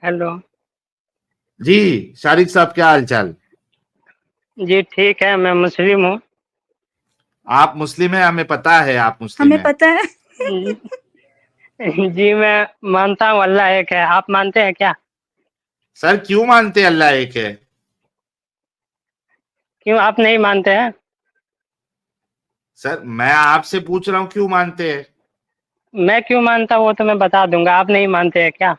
Hello. जी शारिक साहब, क्या हाल चाल? जी ठीक है, मैं मुस्लिम हूँ। आप मुस्लिम हैं, हमें पता है आप मुस्लिम हमें हैं। पता है। जी मैं मानता हूँ अल्लाह एक है। आप मानते हैं क्या? सर क्यों मानते हैं अल्लाह एक है? क्यों आप नहीं मानते हैं? सर मैं आपसे पूछ रहा हूँ क्यों मानते हैं। मैं क्यों मानता हूँ वो तो मैं बता दूंगा। आप नहीं मानते हैं क्या?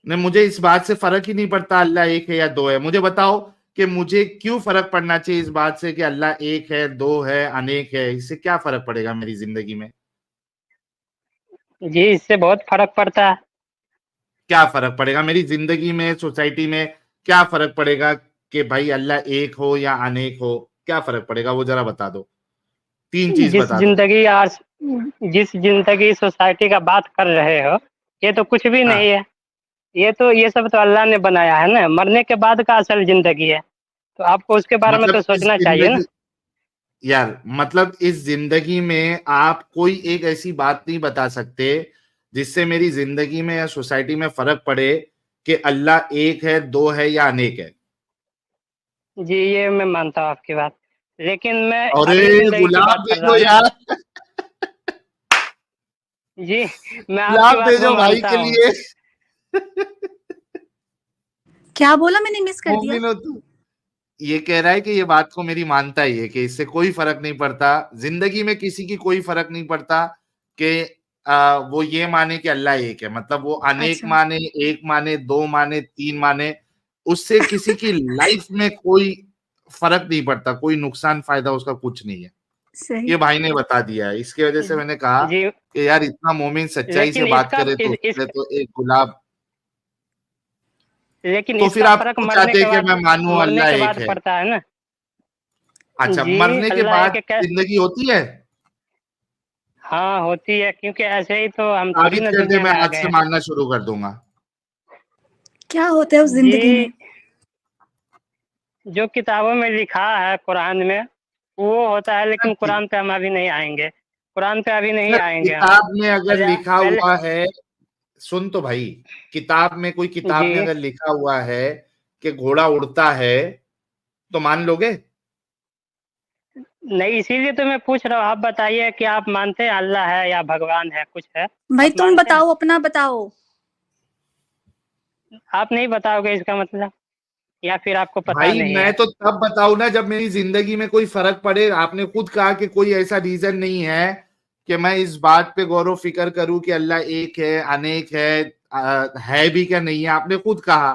नहीं, मुझे इस बात से फर्क ही नहीं पड़ता अल्लाह एक है या दो है। मुझे बताओ कि मुझे क्यों फर्क पड़ना चाहिए इस बात से कि अल्लाह एक है, दो है, अनेक है। इससे क्या फर्क पड़ेगा मेरी जिंदगी में? जी इससे बहुत फर्क पड़ता है। क्या फर्क पड़ेगा मेरी जिंदगी में, सोसाइटी में? क्या फर्क पड़ेगा कि भाई अल्लाह एक हो या अनेक हो? क्या फर्क पड़ेगा वो जरा बता दो। तीन चीज जिस बता दो। जिंदगी आज जिस जिंदगी सोसाइटी का बात कर रहे हो, ये तो कुछ भी हाँ नहीं है। ये सब तो अल्लाह ने बनाया है ना। मरने के बाद का असल जिंदगी है, तो आपको उसके बारे में तो मतलब इस सोचना चाहिए ना। जिंदगी, यार मतलब इस जिंदगी में आप कोई एक ऐसी बात नहीं बता सकते जिससे मेरी जिंदगी में या सोसाइटी में फर्क पड़े कि अल्लाह एक है, दो है या अनेक है। जी ये मैं मानता हूँ आपकी बात, लेकिन मैं अरे अपनी जिंदगी की गुलाब बात कर रहा भेजो हूँ ना। यार, जी मैं आपकी गुलाब बात को भेजो भाई मानता के हूँ। लिए। क्या बोला, मैंने मिस कर दिया। मोमिन हो तू। ये कह रहा है कि ये बात को मेरी मानता ही है कि इससे कोई फर्क नहीं पड़ता, जिंदगी में किसी की कोई फर्क नहीं पड़ता कि वो ये माने कि अल्लाह एक है। मतलब वो अनेक अच्छा, माने, एक माने, दो माने, तीन माने, उससे किसी की लाइफ में कोई फर्क नहीं पड़ता, कोई नुकसान फायदा उसका कुछ नहीं है। सही। ये भाई ने बता दिया है, इसकी वजह से मैंने कहा जी कि यार इतना मोमिन सच्चाई से लेकिन बात इसका करे तो इस, उसके इस लिए तो एक गुलाब। लेकिन तो फिर इसका आप फर्क क्यों चाहते हैं कि मैं मानूं मरने अल्लाह के एक बाद है? पड़ता है ना। अच्छा, जी मरने के अल्लाह एक बाद है। जिंदगी होती है? हाँ होती है, क्योंकि ऐसे ही तो हम थोड़ी साबित ना कर दे, दुनिया मैं में आ आज गए से हैं। मानना शुरू कर दूंगा। क्या होता है उस जिंदगी जी में? जो किताबों में लिखा है कुरान में वो होता है, सर लेकिन कुरान पे हम अभी नहीं आएंगे। कुरान पे अभी नहीं सर, आएंगे हम। किताब में अगर पहले लिखा पहले हुआ है, सुन तो भाई, किताब में, कोई किताब में जी अगर लिखा हुआ है कि घोड़ा उड़ता है तो मान लोगे? नहीं, इसीलिए तो मैं पूछ रहा हूँ। आप बताइए कि आप मानते हैं अल्लाह है या भगवान है, कुछ है? भाई आप तुम मानते हैं? बताओ, अपना बताओ। आप नहीं बताओगे इसका मतलब, या फिर आपको पता भाई नहीं मैं है? तो तब बताऊं ना जब मेरी जिंदगी में कोई फर्क पड़े। आपने खुद कहा कि कोई ऐसा रीजन नहीं है कि मैं इस बात पे गौर फिक्र करूं कि अल्लाह एक है, अनेक है भी क्या नहीं है, आपने खुद कहा।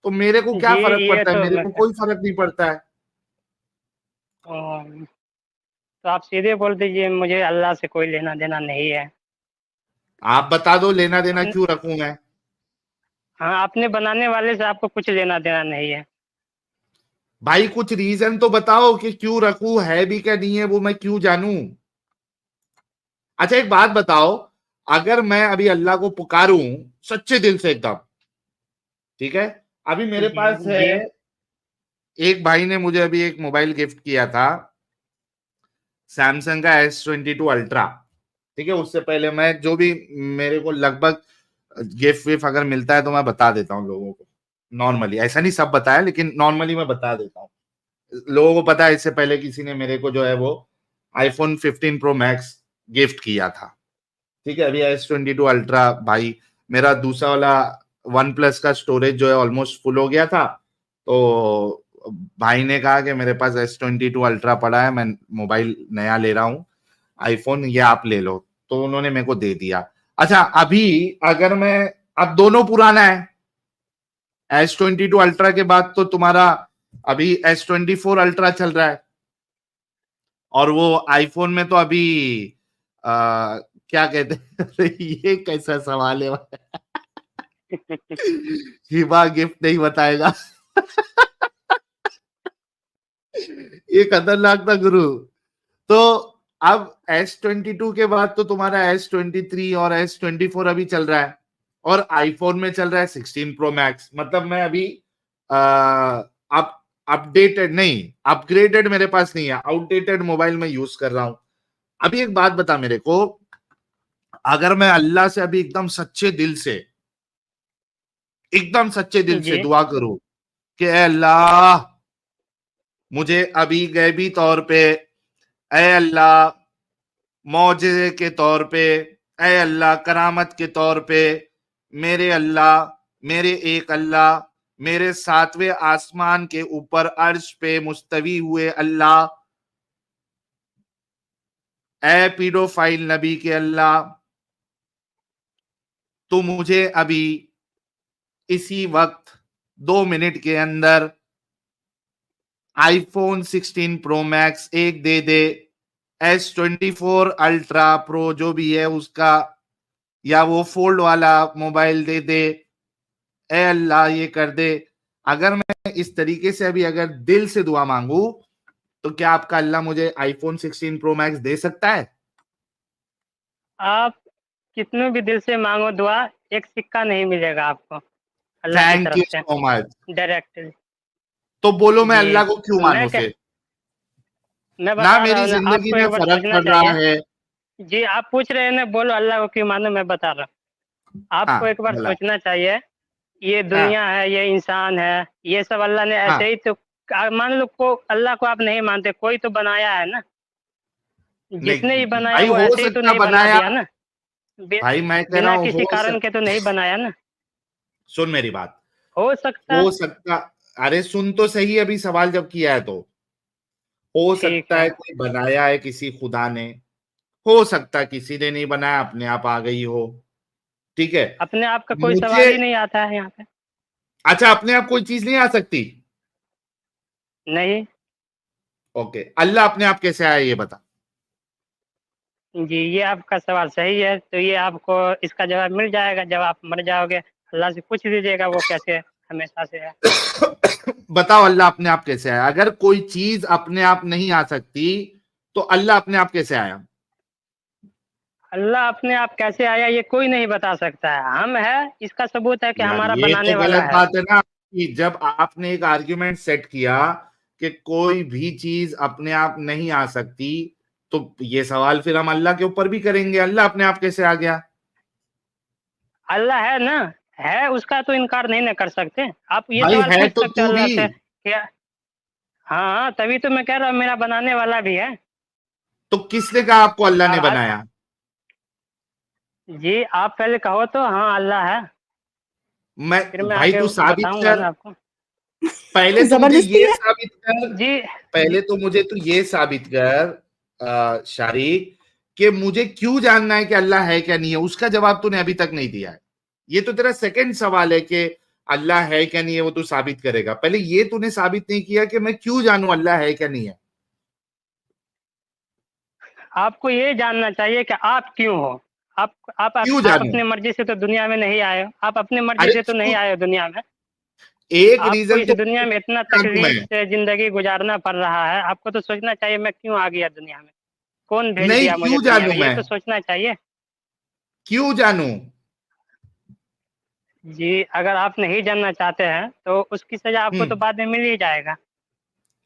तो मेरे को क्या जी फर्क ये पड़ता है? तो मेरे मैं को कोई फर्क नहीं पड़ता है। तो आप सीधे बोल दीजिए मुझे अल्लाह से कोई लेना देना नहीं है। आप बता दो लेना देना अपने क्यों रखूं मैं? हाँ, अपने बनाने वाले से आपको कुछ लेना देना नहीं है। भाई कुछ रीजन तो बताओ कि क्यों रखूं, है भी क्या नहीं है, वो मैं क्यों जानूं? अच्छा एक बात बताओ, अगर मैं अभी अल्लाह को पुकारूं सच्चे दिल से एकदम, ठीक है, अभी मेरे जी पास है, जी एक भाई ने मुझे अभी एक मोबाइल गिफ्ट किया था, सैमसंग का S22 अल्ट्रा। ठीक है, उससे पहले मैं जो भी मेरे को लगभग गिफ्ट विफ्ट अगर मिलता है तो मैं बता देता हूँ लोगों को। नॉर्मली ऐसा नहीं सब बताया, लेकिन नॉर्मली मैं बता देता हूँ। लोगों को पता है इससे पहले किसी ने मेरे को जो है वो iPhone 15 Pro Max गिफ्ट किया था। ठीक है, अभी S22 अल्ट्रा भाई, मेरा दूसरा वाला वन प्लस का स्टोरेज जो है ऑलमोस्ट फुल हो गया था, तो भाई ने कहा कि मेरे पास S22 अल्ट्रा पड़ा है, मैं मोबाइल नया ले रहा हूँ आईफोन, ये आप ले लो। तो उन्होंने मेरे को दे दिया। अच्छा अभी अगर मैं, अब दोनों पुराना है, S22 अल्ट्रा के बाद तो तुम्हारा अभी S24 अल्ट्रा चल रहा है, और वो आईफोन में तो अभी क्या कहते हैं ये कैसा सवाल है हिबा गिफ्ट नहीं बताएगा ये खतरनाक था गुरु। तो अब S22 के बाद तो तुम्हारा S23 और S24 अभी चल रहा है, और आईफोन में चल रहा है 16 Pro Max। मतलब मैं अभी अप अपडेटेड नहीं, अपग्रेडेड मेरे पास नहीं है, आउटडेटेड मोबाइल में यूज कर रहा हूं। अभी एक बात बता मेरे को, अगर मैं अल्लाह से अभी एकदम सच्चे दिल से एकदम सच्चे दिल से जी दुआ करो कि ऐ अल्लाह मुझे अभी गैबी तौर पे, ऐ अल्लाह मौजज़े के तौर पे, ऐ अल्लाह करामत के तौर पे, मेरे अल्लाह, मेरे एक अल्लाह, मेरे सातवें आसमान के ऊपर अर्श पे मुस्तवी हुए अल्लाह, ऐ पीडोफाइल नबी के अल्लाह, तो मुझे अभी इसी वक्त 2 मिनट के अंदर आईफोन 16 प्रो मैक्स एक दे दे, S24 अल्ट्रा प्रो जो भी है उसका, या वो फोल्ड वाला मोबाइल दे दे, ए अल्लाह ये कर दे। अगर मैं इस तरीके से अभी अगर दिल से दुआ मांगू तो क्या आपका अल्लाह मुझे आईफोन 16 प्रो मैक्स दे सकता है? आप कितने भी दिल से मांगो दुआ, एक सिक्का नहीं मिलेगा आपको अल्लाह की थैंक तरफ यू से सो मच। डायरेक्टली। तो बोलो मैं जी अल्लाह को क्यों मानूं मैं फिर? मैं ना बता रहा मेरी हूँ ना, जिंदगी आपको में एक बार फर्क सोचना पड़ रहा चाहिए। है। जी आप पूछ रहे हैं ना, बोलो अल्लाह को क्यों मानो, मैं बता रहा हूँ। आपको हाँ एक बार बोला। सोचना चाहिए, ये हाँ दुनिया है, ये इंसान है, ये सब अल्लाह ने हाँ ऐसे ही तो मान लो को अल्लाह को आप नहीं मानते, कोई तो बनाया है ना। जिसने भी नहीं बनाया भाई, वो हो ऐसे ही तो सकता नहीं बना बनाया। दिया ना। भाई मैं कह रहा बिना हूँ किसी हो कारण के सकता। तो नहीं बनाया ना। सुन मेरी बात। हो सकता हो है। सकता। अरे सुन तो सही, अभी सवाल जब किया है तो हो ठीक सकता है। है कोई बनाया है किसी खुदा ने, हो सकता है किसी ने नहीं बनाया, अपने आप आ गई हो। ठीक है। अपने आप का कोई मुझे सवाल ही नहीं आता है यहाँ पे। अच्छा, अपने आप कोई चीज नहीं आ सकती? नहीं। ओके, अल्लाह अपने आप कैसे आया ये बता। जी ये आपका सवाल सही है, तो ये आपको इसका जवाब मिल जाएगा जब आप मर जाओगे। अल्लाह से पूछ लीजिएगा वो कैसे हमेशा से है। बताओ अल्लाह अपने आप कैसे आया? अगर कोई चीज अपने आप नहीं आ सकती तो अल्लाह अपने आप कैसे आया? अल्लाह अपने आप कैसे आया ये कोई नहीं बता सकता है, हम है इसका सबूत है कि यार हमारा ये तो बनाने वाला गलत है। बात है ना, कि जब आपने एक आर्ग्यूमेंट सेट किया कि कोई भी चीज अपने आप नहीं आ सकती, तो ये सवाल फिर हम अल्लाह के ऊपर भी करेंगे, अल्लाह अपने आप कैसे आ गया? अल्लाह है ना, है उसका तो इनकार नहीं ना कर सकते। आप ये भाई सवाल है पूछ तो सकते हो तू अल्लाह भी। से क्या। हाँ तभी तो मैं कह रहा हूँ मेरा बनाने वाला भी है। तो किसने कहा आपको अल्लाह ने और बनाया? जी आप पहले कहो तो हाँ अल्लाह है, मैं फिर मैं भाई आगे तू साबित बताऊंगा कर। ना आपको। पहले तो मुझे जबरदस्ती ये है। साबित कर। जी पहले तो मुझे तू ये साबित कर शारिक, कि मुझे क्यों जानना है कि अल्लाह है क्या नहीं है। उसका जवाब तूने अभी तक नहीं दिया है। ये तो तेरा सेकंड सवाल है कि अल्लाह है क्या नहीं है, वो तू साबित करेगा। पहले ये तूने साबित नहीं किया कि मैं क्यों जानूं अल्लाह है क्या नहीं है। आपको ये जानना चाहिए कि आप क्यों हो। क्यों आप जानूं? अपने मर्जी से तो दुनिया में नहीं आए हो, आप अपने मर्जी अरे से तो नहीं क्यों? आए हो दुनिया में। एक आपको रीजन इस तो दुनिया में इतना जानूं मैं। तकलीफ से जिंदगी गुजारना पड़ रहा है, आपको तो सोचना चाहिए मैं क्यों आ गया दुनिया में, कौन भेज नहीं, दिया मुझे क्यों दुनिया जानूं में, ये मैं? तो सोचना चाहिए। क्यों जानूं? जी अगर आप नहीं जानना चाहते हैं तो उसकी सजा आपको तो हम्म। बाद में मिल ही जाएगा।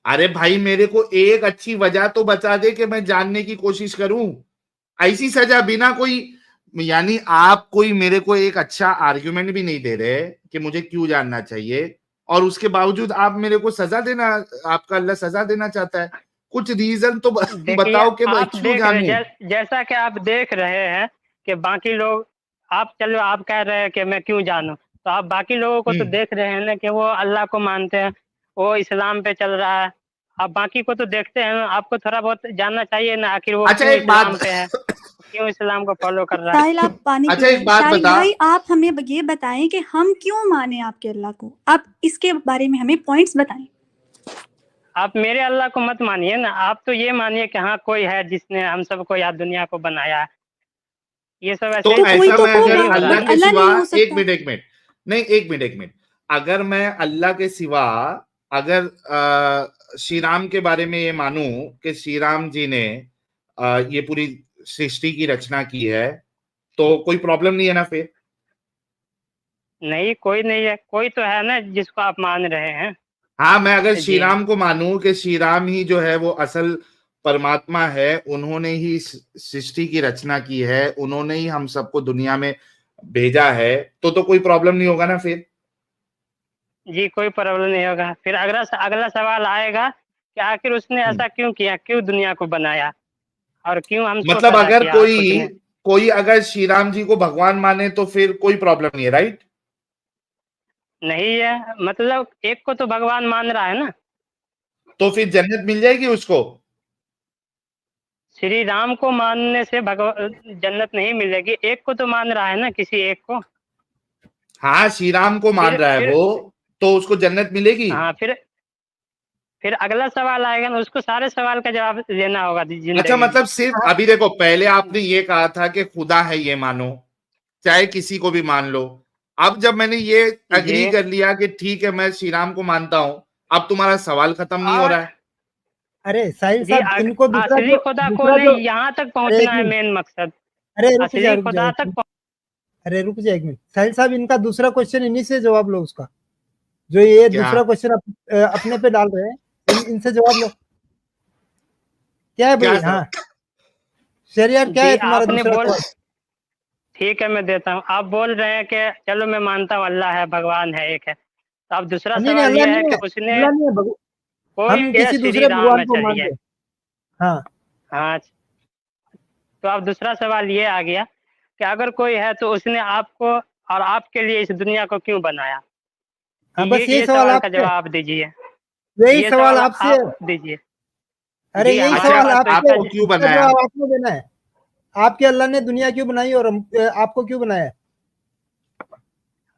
अरे भाई मेरे को एक अच्छी वजह तो बता दे कि मैं जानने की कोशिश करूं। ऐसी सजा बिना कोई, यानी आप कोई मेरे को एक अच्छा आर्ग्यूमेंट भी नहीं दे रहे कि मुझे क्यों जानना चाहिए, और उसके बावजूद आप मेरे को सजा देना, आपका अल्लाह सजा देना चाहता है। कुछ रीजन तो देखिए बताओ कि मैं आप क्यों देख रहे जानूं। जैसा कि आप देख रहे हैं कि बाकी लोग, आप चलो आप कह रहे हैं कि मैं क्यों जानूं, तो आप बाकी लोगों को तो हम्म। देख रहे हैं ना कि वो अल्लाह को मानते हैं, वो इस्लाम पे चल रहा है। आप बाकी को तो देखते हैं ना, आपको थोड़ा बहुत जानना चाहिए ना, आखिर वो अच्छा क्यों एक बात इस्लाम पे है, क्यों इस्लाम को फॉलो कर रहा है। साहिल आप पानी अच्छा एक पिए। बात शारिक बता। भाई आप हमें ये बताएं कि हम क्यों माने आपके अल्लाह को। आप इसके बारे में हमें पॉइंट्स बताएं। आप मेरे अल्लाह को मत मानिए ना, आप तो ये मानिए कि हाँ कोई है जिसने हम सबको या दुनिया को बनाया है। ये सब ऐसे तो तो कोई ऐसा तो मैं होगा, अगर नहीं हो रहा अल्लाह कोई ना। के अल्लाह सिवा, नहीं हो एक सकता। मिनट एक मिनट, नहीं एक मिनट, अगर मैं अल्लाह के सिवा, अगर श्री राम के बारे में ये मानूं कि श्री राम जी ने ये पूरी सृष्टि की रचना की है, तो कोई प्रॉब्लम नहीं है ना फिर? नहीं कोई नहीं है, कोई तो है ना जिसको आप मान रहे हैं। हाँ, मैं अगर श्री जी राम को मानूं कि श्री राम ही जो है वो असल परमात्मा है, उन्होंने ही इस सृष्टि की रचना की है, उन्होंने ही हम सबको दुनिया में भेजा है, तो कोई प्रॉब्लम नहीं होगा ना फिर? जी कोई प्रॉब्लम नहीं होगा। फिर अगला सवाल आएगा कि आखिर उसने ऐसा क्यों किया, क्यों दुनिया को बनाया और क्यों हमको मतलब पैदा अगर किया कोई उसने। कोई अगर श्री राम जी को भगवान माने तो फिर कोई प्रॉब्लम नहीं है, राइट? नहीं है, मतलब एक को तो भगवान मान रहा है ना। तो फिर जन्नत मिल जाएगी उसको? श्री राम को मानने से जन्नत नहीं मिलेगी, एक को तो मान रहा है ना, किसी एक को। हाँ, श्री राम को मान रहा है फिर वो, तो उसको जन्नत मिलेगी? हाँ, फिर अगला सवाल आएगा ना, उसको सारे सवाल का जवाब देना होगा अच्छा, जिंदगी में। मतलब सिर्फ अभी देखो, पहले आपने ये कहा था कि खुदा है ये मानो, चाहे किसी को भी मान लो। अब जब मैंने ये जी अग्री कर लिया कि ठीक है मैं श्री राम को मानता हूं, अब तुम्हारा सवाल खत्म नहीं हो और रहा है। अरे साहिल जी साहब, इनको असली खुदा को नहीं, यहाँ तक अरे एक पहुँचना है मिनट, मेन मकसद। अरे रुक जा असली रुक जा खुदा एक तक मिनट, अरे रुक जा एक मिनट। साहिल साहब, इनका दूसरा क्वेश्चन इन्हीं से जवाब लो उसका, जो ये क्या? दूसरा क्वेश्चन अपने पे डाल रहे हैं, इनसे जवाब लो। क्या है क्या भाई? सवाल? हाँ शहरियार, क्या जी है तुम्हारा आपने दूसरा बोल सवाल? ठीक है मैं देता हूँ। आप बोल रहे हैं कि चलो मैं मानता हूँ अल्लाह है, भगवान है, एक है। तो अब दूसरा नहीं नहीं, सवाल अल्लाह ये है नहीं कि है, उसने अल्लाह नहीं है, कोई हम ये किसी श्री दूसरे राम भगवान है को चलिए। मानते हैं। हाँ हाँ, तो अब दूसरा सवाल ये आ गया कि अगर कोई है तो उसने आपको और आपके लिए इस दुनिया को क्यों बनाया। हाँ, बस यही ये सवाल सवाल का आपसे है, जवाब दीजिए। यही ये सवाल सवाल आपसे है। आप दीजिए। अरे जी यही हमारे अच्छा, सवाल पास तो आपसे इसका आपको क्यों इसका बनाया? जवाब आपको देना है। आपके अल्लाह ने दुनिया क्यों बनाई और आपको क्यों बनाया है?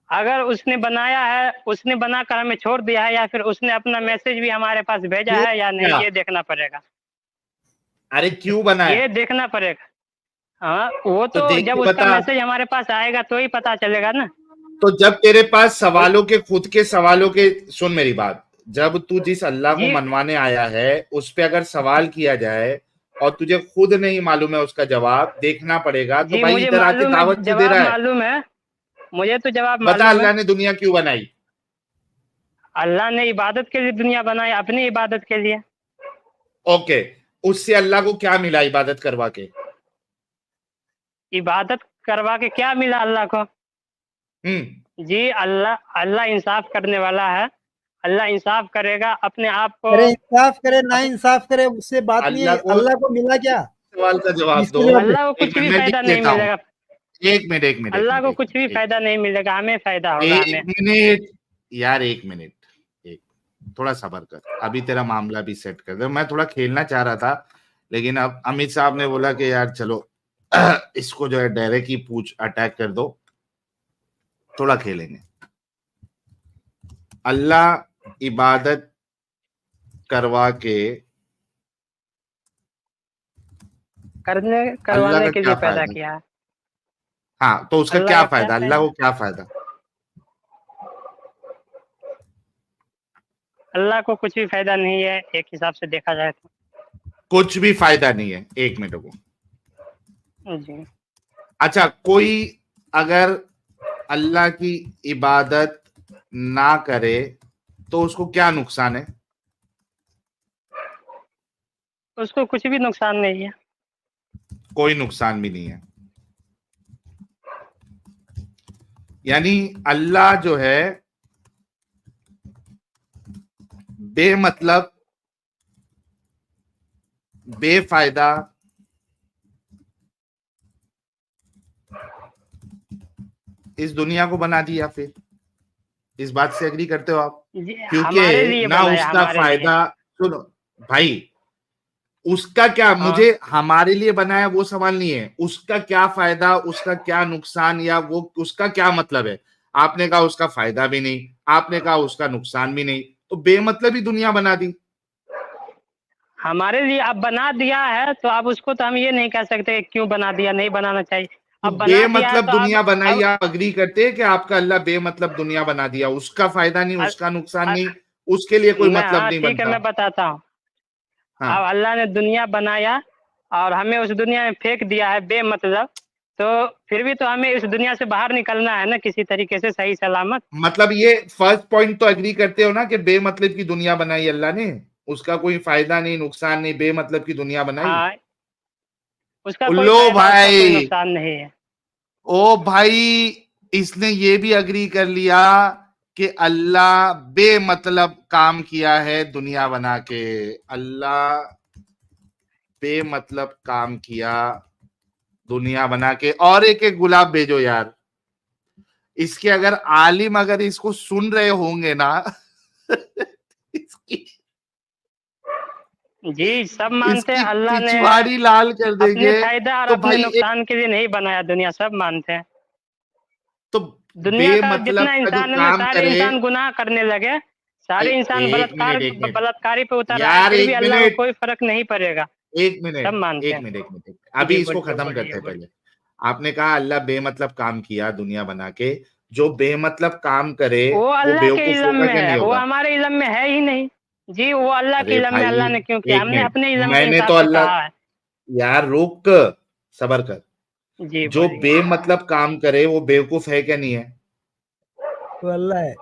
अगर उसने बनाया है, उसने बनाकर हमें छोड़ दिया है, या फिर उसने अपना मैसेज भी हमारे पास भेजा ये है या नहीं, क्या? ये देखना पड़ेगा। अरे क्यों बनाया? ये देखना पड़ेगा। हाँ, वो तो तो देख जब के उसका बता। मैसेज हमारे पास आएगा तो ही पता चलेगा ना। तो जब तेरे पास वो सवालों के खुद के सवालों के, सुन मेरी बात, जब तू जिस अल्लाह को जी मनवाने आया है उस पे अगर सवाल किया जाए और तुझे खुद नहीं मालूम है उसका जवाब, देखना पड़ेगा। तो जी भाई मुझे इधर आके मालूम है, दावत क्यों दे जवाब रहा है? मालूम है, मुझे तो जवाब बता, मालूम है। अल्लाह ने दुनिया क्यों बनाई? अल्लाह ने इबादत के लिए दुनिया बनाई, अपनी इबादत के लिए। ओके, उससे अल्लाह को क्या मिला इबादत करवा के? इबादत करवा के क्या मिला अल्लाह को? हम्म। जी अल्लाह अल्लाह इंसाफ करने वाला है। अल्लाह इंसाफ करेगा अपने आप को। करे इंसाफ करे ना अप, इंसाफ करे, उससे बात नहीं अल्लाह है। को अल्लाह को मिला क्या? सवाल का जवाब दो। इसके जवाब दे। अल्लाह को एक कुछ मिनट भी मैं लिख फायदा नहीं लेता हूँ। मिलेगा। एक मिनट, एक मिनट, एक अल्लाह मिनट, को एक कुछ भी मिनट, फायदा नहीं मिलेगा, हमें फायदा होगा एक हमें। मिनट यार, एक मिनट, एक, थोड़ा सबर कर, अभी तेरा मामला भी सेट कर दे। मैं थोड़ा खेलना चाह रहा था, लेकिन अब अमित साहब ने बोला कि यार चलो इसको जो है डायरेक्ट ही पूछ अटैक कर दो, थोड़ा खेलेंगे। अल्लाह इबादत करवा के अल्लाह करवाने का के क्या लिए पैदा फायदा? किया है। हाँ, तो उसका अल्लाह क्या का क्या फायदा? अल्लाह फायदा? को क्या फायदा? अल्लाह को कुछ भी फायदा नहीं है, एक हिसाब से देखा जाए तो। कुछ भी फायदा नहीं है, एक मिनट को। जी अच्छा, कोई अगर अल्लाह की इबादत ना करे तो उसको क्या नुकसान है? उसको कुछ भी नुकसान नहीं है। कोई नुकसान भी नहीं है। यानी अल्लाह जो है बेमतलब, बेफायदा, इस दुनिया को बना दिया। फिर इस बात से एग्री करते हो आप? जी हमारे क्योंकि लिए ना बनाया, उसका हमारे लिए। फायदा, सुनो भाई, उसका क्या, हाँ मुझे हमारे लिए बनाया वो सवाल नहीं है, उसका क्या फायदा, उसका क्या नुकसान, या वो उसका क्या मतलब है। आपने कहा उसका फायदा भी नहीं, आपने कहा उसका नुकसान भी नहीं, तो बेमतलब ही दुनिया बना दी। हमारे लिए अब बना दिया है, तो अब उसको तो हम ये नहीं कह सकते क्यों बना दिया, नहीं बनाना चाहिए। तो अब बना दिया है बेमतलब तो दुनिया बनाई, अब आप अग्री करते हैं कि आपका अल्लाह बेमतलब दुनिया बना दिया, उसका फायदा नहीं, अ- उसका नुकसान अ- नहीं, उसके लिए कोई मैं मतलब हाँ नहीं ठीक है, बनता। मैं बताता हूँ। अब हाँ, अल्लाह ने दुनिया बनाया और हमें उस दुनिया में फेंक दिया है बेमतलब, तो फिर भी तो हमें इस दुनिया से बाहर निकलना है ना, किसी तरीके से सही सलामत। मतलब ये फर्स्ट पॉइंट तो एग्री करते हो ना कि बेमतलब की दुनिया बनाई अल्लाह ने, उसका कोई फायदा नहीं, नुकसान नहीं, बेमतलब की दुनिया बनाई। हाँ, उसका कोई उल्लो फायदा, उसका कोई भाई, नुकसान नहीं है। ओ भाई, इसने ये भी अग्री कर लिया कि अल्लाह बेमतलब काम किया है दुनिया बना के, अल्लाह बेमतलब काम किया दुनिया बना के। और एक एक गुलाब भेजो यार, इसके अगर आलिम अगर इसको सुन रहे होंगे ना इसकी जी सब मानते हैं इसकी अल्लाह ने पिछवाड़ी लाल कर अपने देंगे। फायदा और तो अपने भाई नुकसान के लिए नहीं बनाया दुनिया, सब मानते हैं। तो दुनिया का बेमतलब जितना का जो इंसान है ना, काम सारे करे। इंसान गुनाह करने लगे, सारे इंसान एक मिनट, एक मिनट बलात्कारी पे उतर रहा है, यार, फिर भी एक अल्लाह को मिनट, कोई फर्क नहीं पड़ेगा, एक सब मिनट, मानते एक हैं। मिनट, एक मिनट, अभी जी इसको बोलिए खत्म बोलिए करते हैं। बोलिए। पहले आपने कहा अल्लाह बेमतलब काम किया दुनिया बना के, जो बेमतलब काम करे वो वो अल्लाह के बेवकूफ इल्म होगा में क्या नहीं है, वो होगा? हमारे इल्म में है ही नहीं। जी वो अल्लाह के अरे इल्म में भाई अल्लाह ने क्यों किया, एक हमने मिनट, अपने इल्म के मैंने हिसाब तो से अल्लाह, कहा है। यार रुक, सबर कर। जी जो बोलिए। बेमतलब काम करे वो बेवकूफ है क्या नहीं है? तो अल्लाह है,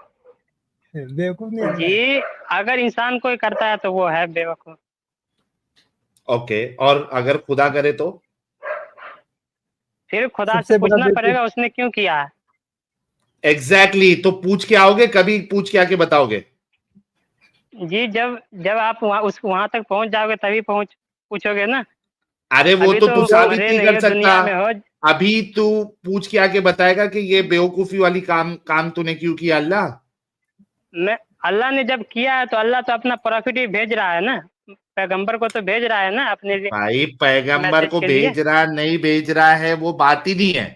बेवकूफ नहीं अल्लाह है। जी अगर इंसान कोई करता है तो वो है बेवकूफ। ओके, और अगर खुदा करे तो? फिर खुदा से सबसे बड़ा पूछना बेवकूफ। पड़ेगा उसने क्यों किया है। एग्जैक्टली तो पूछ के आओगे, कभी पूछ के आके बताओगे? जी जब जब आप वहां तक पहुंच जाओगे तभी पूछोगे ना। अरे वो अभी तो तो तू साबित मरे नहीं नहीं कर हो, सकता। दुनिया में हो। अभी तू पूछ के आके बताएगा कि ये बेवकूफी वाली काम काम तूने क्यों किया अल्लाह? मैं अल्लाह ने जब किया है तो अल्लाह तो अपना प्रॉफिट भी भेज रहा है ना, पैगंबर को तो भेज रहा है ना अपने भाई पैगंबर मैसेज को के लिए। भेज रहा नहीं भेज रहा है वो बात ही नहीं है।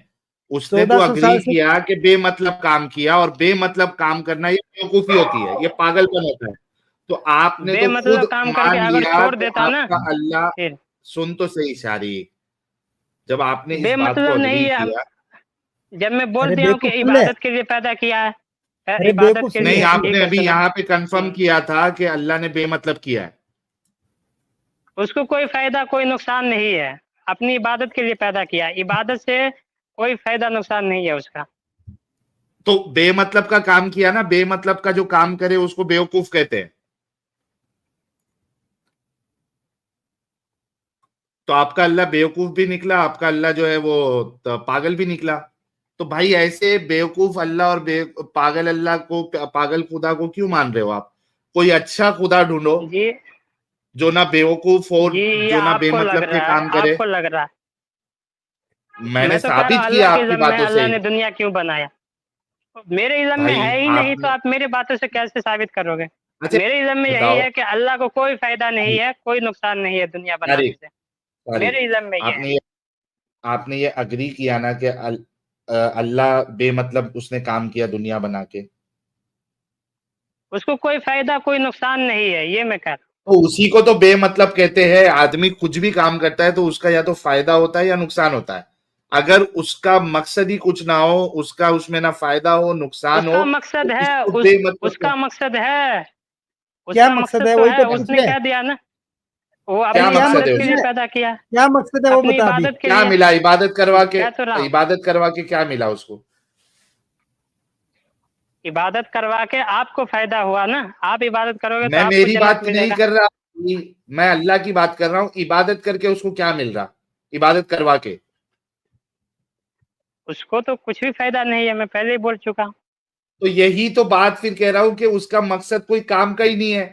उसने तो 1400 अग्री साल से किया कि बेमतलब काम किया, और बेमतलब काम करना ये बेवकूफी होती है, ये पागलपन होता है। तो आपने तो खुद बेमतलब काम करके मान अगर लिया छोड़ कि देता ना, आपका अल्लाह, फिर सुन तो सही सारी, जब आपने इस बात को बेमतलब नहीं अग्री है। किया। जब मैं बोल अरे दिया हूँ कि बेवकूफ सुन ले, इबादत के लिए पैदा किया है, अरे इबादत बेवकूफ के सुन नहीं, लिए, ले। ठीक आपने है अभी चलो। यहाँ पे कंफर्म किया था कि अल्लाह ने बेमतलब किया है। उसको कोई फायदा कोई नुकसान नहीं है, अपनी इबादत के लिए पैदा किया, इबादत से कोई फायदा नुकसान नहीं है उसका। तो बेमतलब का काम किया ना, बेमतलब का जो काम करे उसको बेवकूफ कहते हैं। तो आपका अल्लाह बेवकूफ भी निकला, आपका अल्लाह जो है वो पागल भी निकला। तो भाई ऐसे बेवकूफ अल्लाह और पागल अल्लाह को, पागल खुदा को क्यों मान रहे हो आप? कोई अच्छा खुदा ढूंढो जी जो ना बेवकूफ हो, जी ये जो ना आपको लग बेमतलब के रहा है, काम करे। आपको लग रहा है। मैंने मैं तो कह रहा साबित हूँ अल्लाह किया के आपकी इल्म में बातों से। अल्लाह ने दुनिया क्यों बनाया। मेरे इल्म में भाई है ही नहीं तो आपने, आप मेरी बातों से कैसे साबित करोगे। अच्छा मेरे इल्म में यही बताओ, है कि अल्लाह को कोई फायदा नहीं है, कोई नुकसान नहीं है दुनिया बनाने तारीफ, से। तारीफ, मेरे इल्म में ये है। आपने ये अग्री किया ना कि अल्लाह बेमतलब उसने काम किया दुनिया बना के? उसको कोई फायदा कोई नुकसान नहीं है, ये मैं कह रहा तो उसी को तो बेमतलब कहते हैं। आदमी कुछ भी काम करता है तो उसका या तो फायदा होता है या नुकसान होता है। अगर उसका मकसद ही कुछ ना हो, उसका उसमें ना फायदा हो हूँ। नुकसान हो, उसका मकसद तो है, इसको बेमतलब उसका मकसद है, क्या उसका मकसद मकसद है तो वही है, तो पूछ उसने ले। कह दिया ना, वो क्या अपनी क्या मकसद है इबादत के मकसद लिए उसका? है, पैदा किया, क्या मकसद है वो अपनी बता अभी। इबादत के क्या लिए। मिला इबादत करवा के? कह तो रहा हूँ, इबादत करवा के क्या मिला उसको? इबादत करवा के आपको फायदा हुआ ना, आप इबादत करोगे तो मैं आपको मेरी जन्नत बात नहीं मिलेगा। कर रहा, मैं अल्लाह की बात कर रहा हूं। इबादत करके उसको क्या मिल रहा, इबादत करवा के? उसको तो कुछ भी फायदा नहीं है, मैं पहले ही बोल चुका हूँ। तो यही तो बात फिर कह रहा हूं कि उसका मकसद कोई काम का ही नहीं है।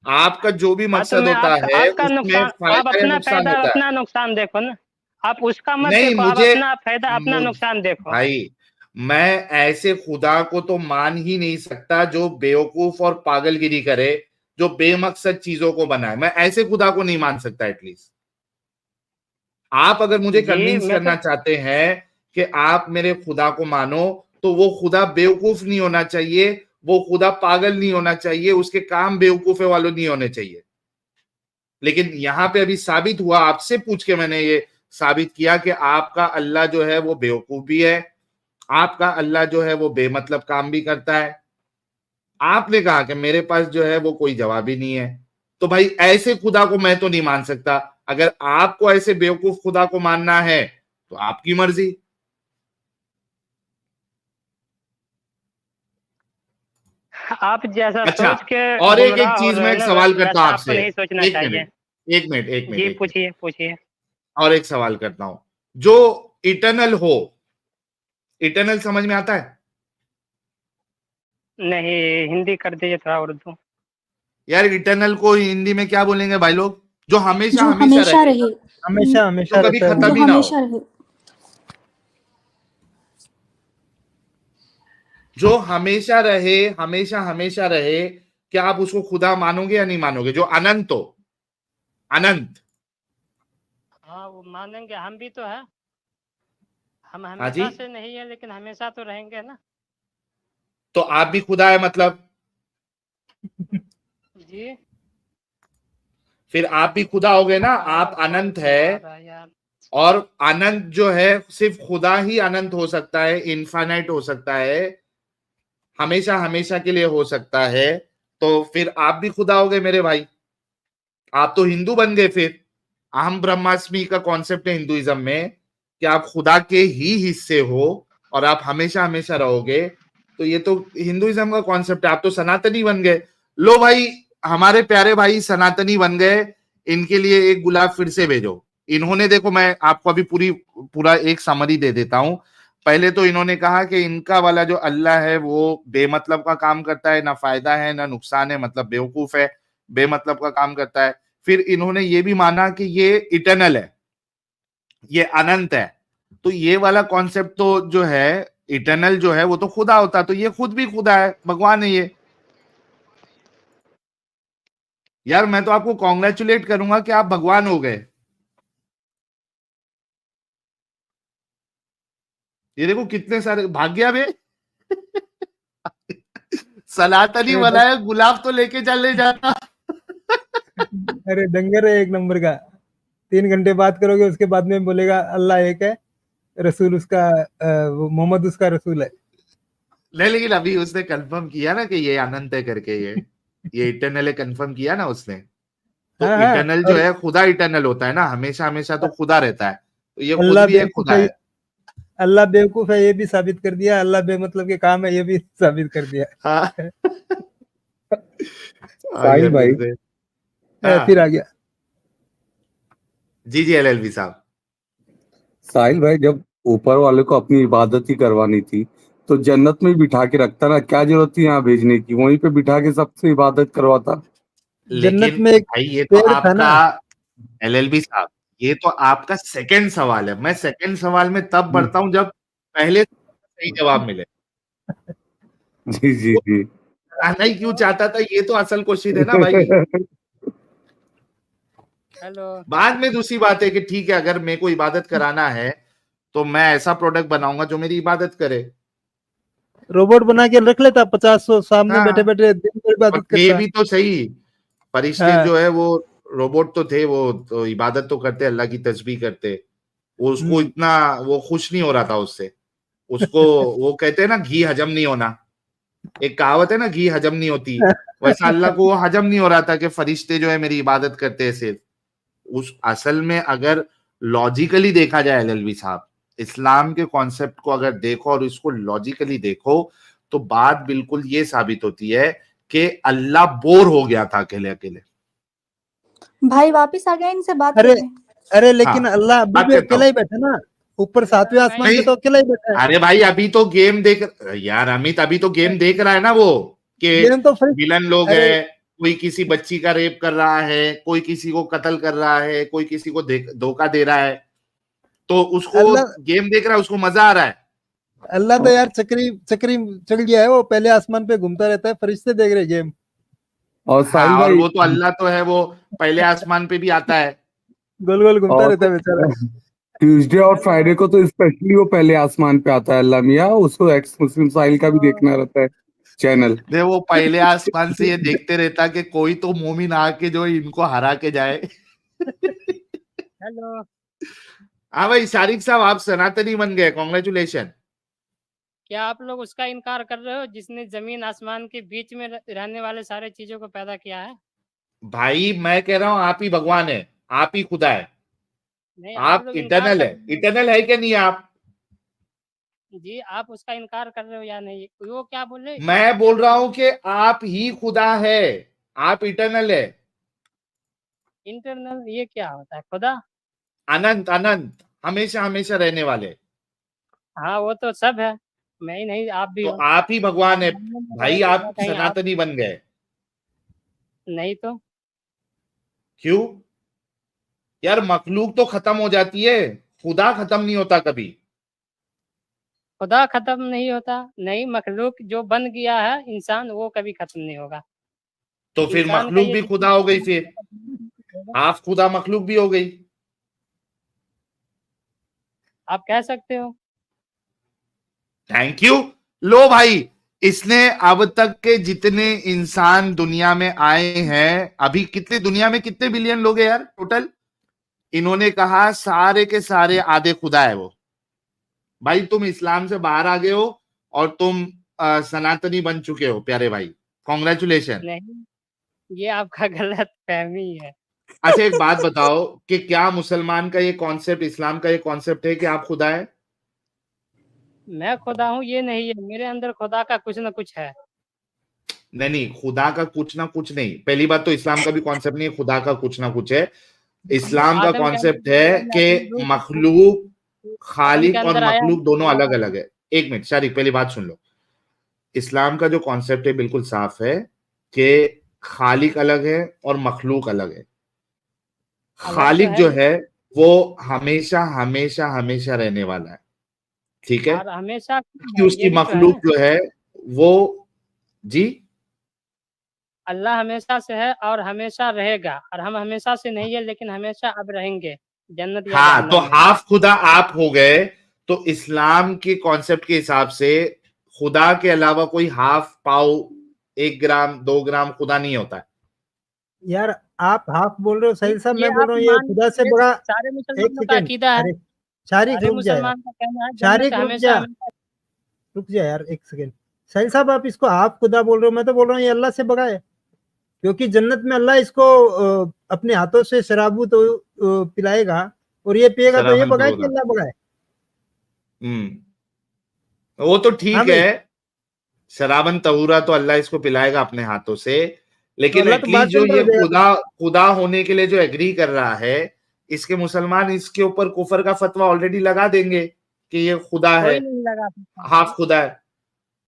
आपका जो भी हाँ तो मकसद मैं होता है आपका उसमें नुकसान, आप फायदा या अपना नुकसान फायदा होता है। अपना नुकसान देखो ना, आप उसका मत नहीं, देखो, आप मुझे अपना फायदा अपना मुझ नुकसान देखो। भाई, मैं ऐसे खुदा को तो मान ही नहीं सकता जो बेवकूफ और पागलगिरी करे, जो बेमकसद चीजों को बनाए। मैं ऐसे खुदा को नहीं मान सकता। एटलीस्ट आप अगर मुझे जी कन्विंस मैं तो करना चाहते हैं कि आप मेरे खुदा को मानो, तो वो खुदा बेवकूफ नहीं होना चाहिए, वो खुदा पागल नहीं होना चाहिए, उसके काम बेवकूफे वालों नहीं होने चाहिए। लेकिन यहां पे अभी साबित हुआ, आपसे पूछ के मैंने ये साबित किया कि आपका अल्लाह जो है वो बेवकूफ भी है, आपका अल्लाह जो है वो बेमतलब काम भी करता है। आपने कहा कि मेरे पास जो है वो कोई जवाब ही नहीं है। तो भाई ऐसे खुदा को मैं तो नहीं मान सकता। अगर आपको ऐसे बेवकूफ खुदा को मानना है तो आपकी मर्जी। आप जैसा अच्छा, सोच के और एक एक गुमराह हो चीज रहे मैं हैं एक ना, सवाल करता हूं वैसा आपको आपसे। नहीं सोचना एक चाहिए। मिनट, एक मिनट, एक मिनट, जी एक मिनट, पूछिए पूछिए। और एक सवाल करता हूं। जो इटर्नल हो, इटर्नल समझ में आता है? नहीं, हिंदी कर दीजिए थोड़ा उर्दू। यार इटर्नल को हिंदी में क्या बोलेंगे भाई लोग? जो हमेशा जो हमेशा हमेशा रहे, रहे, हमेशा हमेशा जो कभी रहता है खत्म जो वो। ही ना हो, हमेशा रहे। जो हमेशा रहे, हमेशा हमेशा रहे। क्या आप उसको खुदा मानोगे या नहीं मानोगे? जो अनंत हो, अनंत। हाँ, वो मानेंगे, हम भी तो है। हम हाँ जी, हमेशा से नहीं है, लेकिन हमेशा तो रहेंगे ना। तो आप भी खुदा है मतलब? जी। फिर आप भी खुदा हो गए ना, आप अनंत है। यार, और अनंत जो है सिर्फ खुदा ही अनंत हो सकता है, इनफाइनाइट हो सकता है, हमेशा हमेशा के लिए हो सकता है। तो फिर आप भी खुदा हो गए मेरे भाई, आप तो हिंदू बन गए। फिर अहम ब्रह्मास्मि का कॉन्सेप्ट है हिंदुइज्म में कि आप खुदा के ही हिस्से हो और आप हमेशा हमेशा रहोगे। तो ये तो हिंदुइज्म का कॉन्सेप्ट है, आप तो सनातनी बन गए। लो भाई, हमारे प्यारे भाई सनातनी बन गए, इनके लिए एक गुलाब फिर से भेजो। इन्होंने, देखो मैं आपको अभी पूरा एक समरी दे देता हूं। पहले तो इन्होंने कहा कि इनका वाला जो अल्लाह है वो बेमतलब का काम करता है, ना फायदा है ना नुकसान है, मतलब बेवकूफ है, बेमतलब का काम करता है। फिर इन्होंने ये भी माना कि ये इटर्नल है, ये अनंत है। तो ये वाला कॉन्सेप्ट तो जो है, इटर्नल जो है वो तो खुदा होता, तो ये खुद भी खुदा है, भगवान है ये। यार मैं तो आपको कॉन्ग्रेचुलेट करूंगा कि आप भगवान हो गए। ये देखो कितने सारे भाग्या में सनातनी अरे बनाया, गुलाब तो लेके चले जाता। अरे डंगर है एक नंबर का। 3 घंटे बात करोगे उसके बाद में बोलेगा अल्लाह एक है, रसूल उसका वो मोहम्मद उसका रसूल है। नहीं, लेकिन अभी उसने कंफर्म किया ना कि ये अनंत है करके, ये इटर्नल है, कंफर्म किया ना उसने। तो हाँ हाँ। इटर्नल जो और है खुदा इटर्नल होता है ना, हमेशा हमेशा तो खुदा रहता है, तो ये खुद अल्लाह भी एक बेवकूफ खुदा है, है। अल्लाह बेवकूफ है ये भी साबित कर दिया, अल्लाह बेमतलब के काम है ये भी साबित कर दिया। हाँ। आ गया साहिल फिर भाई से। हाँ, फिर आ गया। जी जी, एलएलबी साहब। साहिल भाई जब ऊपर वाले को अपनी इबादत ही करवानी थी तो जन्नत में ही बिठा के रखता ना, क्या जरूरत थी यहाँ भेजने की, वहीं पे बिठा के सबसे इबादत करवाता। जन्नत लेकिन में एक भाई ये तो पेड़ था आपका, ना। एलएलबी साहब, ये तो आपका सेकंड सवाल है। मैं सेकंड सवाल में तब जी बढ़ता हूं जब पहले सही जवाब मिले। जी जी वो जी। कराना ही क्यों चाहता था, ये तो असल क्वेश्चन है ना भाई। हेलो। बाद में दूसरी बात है कि ठीक है, अगर मेरे को इबादत कराना है तो मैं ऐसा प्रोडक्ट बनाऊंगा जो मेरी इबादत करे। रोबोट बना के रख लेता 50 सामने बैठे हाँ, बैठे दिन भर और इबादत थे करता। भी तो सही। फरिश्ते हाँ। जो है वो रोबोट तो थे, वो तो इबादत तो करते, अल्लाह की तस्बीह करते। वो उसको हम्म। इतना वो खुश नहीं हो रहा था उससे। उसको, वो कहते हैं ना घी हजम नहीं होना, एक कहावत है ना, घी हजम नहीं होती। वैसा अल्लाह को वो हजम नहीं हो रहा था कि फरिश्ते जो है मेरी इबादत करते हैं सिर्फ। उस असल में अगर लॉजिकली देखा जाए एलएलबी साहब, इस्लाम के कॉन्सेप्ट को अगर देखो और इसको लॉजिकली देखो, तो बात बिल्कुल ये साबित होती है कि अल्लाह बोर हो गया था अकेले अकेले। भाई वापस आ गया इनसे बात अरे करने। अरे हाँ, लेकिन अल्लाह अभी बात भी करता अकेला हूँ। ही बैठा ना, ऊपर 7वें आसमान पे नहीं, तो अकेला ही बैठा है। अरे भाई अभी तो गेम देख, यार अमित अभी तो गेम देख रहा है ना वो, कि गेम तो फिर। विलन लोग अरे है, कोई किसी बच्ची का रेप कर रहा है, कोई किसी को कत्ल कर रहा है, कोई किसी को धोखा दे रहा है, तो उसको अल्लाह गेम देख रहा है, उसको मजा आ रहा है। अल्लाह तो यार चक्री चक्री चल गया है, वो पहले आसमान पे घूमता रहता है, फरिश्ते देख रहे गेम। और हाँ, साहिल और भाई, वो तो अल्लाह तो है, वो पहले आसमान पे भी आता है। गोल गोल घूमता और रहता है बेचारा। ट्यूसडे और हेलो। फ्राइडे को तो स्पेशली वो पहले आसमान पे आता है अल्लाह मियाँ, उसको एक्स मुस्लिम साहिल का भी हेलो। देखना रहता है चैनल। दे वो पहले आसमान से ये देखते रहता कि कोई तो मोमिन आके जो इनको हरा के जाए। हेलो। हाँ भाई शारिक साहब, आप सनातनी बन गए, कॉन्ग्रेचुलेशन। क्या आप लोग उसका इनकार कर रहे हो जिसने जमीन आसमान के बीच में रहने वाले सारे चीजों को पैदा किया है? भाई मैं कह रहा हूं आप ही भगवान है, आप ही खुदा है, नहीं, आप आप लोग इनकार इटर्नल कर है। रहे हो। इटर्नल है क्या नहीं आप? जी, आप उसका इनकार कर रहे हो या नहीं? वो क्या बोले? मैं बोल रहा हूं कि आप ही खुदा है, आप इटर्नल है, इंटरनल ये क्या होता है? खुदा? अनंत अनंत, हमेशा हमेशा रहने वाले। हाँ, वो तो सब है, मैं ही नहीं, आप भी तो हो। आप ही भगवान है भाई, आप कहीं आप सनातनी बन गए। नहीं तो क्यों यार, मखलूक तो खत्म हो जाती है, खुदा खत्म नहीं होता कभी। खुदा खत्म नहीं होता, नहीं मखलूक जो बन गया है इंसान वो कभी खत्म नहीं होगा। तो फिर इंसान का मखलूक ये भी खुदा हो गई, फिर हाफ खुदा मखलूक भी हो गई। आप कह सकते हो। Thank you. लो भाई, इसने अब तक के जितने इंसान दुनिया में आए हैं, अभी कितने दुनिया में कितने बिलियन लोग हैं यार टोटल, इन्होंने कहा सारे के सारे आधे खुदा है वो। भाई तुम इस्लाम से बाहर आ गए हो और तुम सनातनी बन चुके हो प्यारे भाई, कॉन्ग्रेचुलेशन। नहीं, ये आपका गलत फहमी है। अच्छा एक बात बताओ कि क्या मुसलमान का ये कॉन्सेप्ट, इस्लाम का ये कॉन्सेप्ट है कि आप खुदा है? मैं खुदा हूँ ये नहीं है, मेरे अंदर खुदा का कुछ न कुछ है। नहीं नहीं, खुदा का कुछ ना कुछ नहीं। पहली बात तो इस्लाम का भी कॉन्सेप्ट नहीं है खुदा का कुछ ना कुछ है। इस्लाम का आदम के कॉन्सेप्ट अंदर है अपनी कि रूह को मखलूक, आदम के खालिक और अंदर आया मखलूक दोनों है। अलग अलग है। एक मिनट शारिक, पहली बात सुन लो। इस्लाम का जो कॉन्सेप्ट है बिल्कुल साफ है कि खालिक अलग है और मखलूक अलग है। अलग तो खालिक है जो है वो हमेशा हमेशा हमेशा रहने वाला है, ठीक है? और हमेशा कि ये उसकी भी तो है मखलूक ना, जो है वो, जी अल्लाह हमेशा से है और हमेशा रहेगा, और हम हमेशा से नहीं है लेकिन हमेशा अब रहेंगे जन्नत या हाँ, तो जहन्नम में। हाफ खुदा आप हो गए। तो इस्लाम के कॉन्सेप्ट के हिसाब से खुदा के अलावा कोई हाफ पाव, 1 ग्राम 2 ग्राम खुदा नहीं होता है। यार आप हाफ बोल रहे हो साहिल साहब, ये मैं बोल आप रहा हूँ ये मान खुदा से ये बड़ा। सारे एक मुसलमानों का सेकेंड, अकीदा है, अरे शारिक सारे रुक जा यार, मुसलमान का कहना है जन्नत शारिक रुक हमेशा जा, हमेशा। रुक जा यार एक सेकेंड। साहिल साहब आप इसको आप खुदा बोल रहे हो, मैं तो बोल रहा हूँ ये अल्लाह से बड़ा है, क्योंकि जन्नत में अल्लाह इसको अपने हाथों से शराबू तो पिलाएगा और ये पिएगा, तो ये शराबन बड़ा है कि तौरा, अल्लाह बड़ा है? वो तो हाँ ठीक भाई, है, शराबन तहूरा तो अल्लाह इसको पिलाएगा अपने हाथों से, तो लेकिन अल्लाह तो एटलीस्ट जो बारचंद ये हो जाएगा। खुदा खुदा होने के लिए जो एग्री कर रहा है, इसके मुसलमान इसके ऊपर कुफर का फतवा ऑलरेडी लगा देंगे कि ये खुदा है, कोई नहीं लगा सकता, हाफ खुदा है।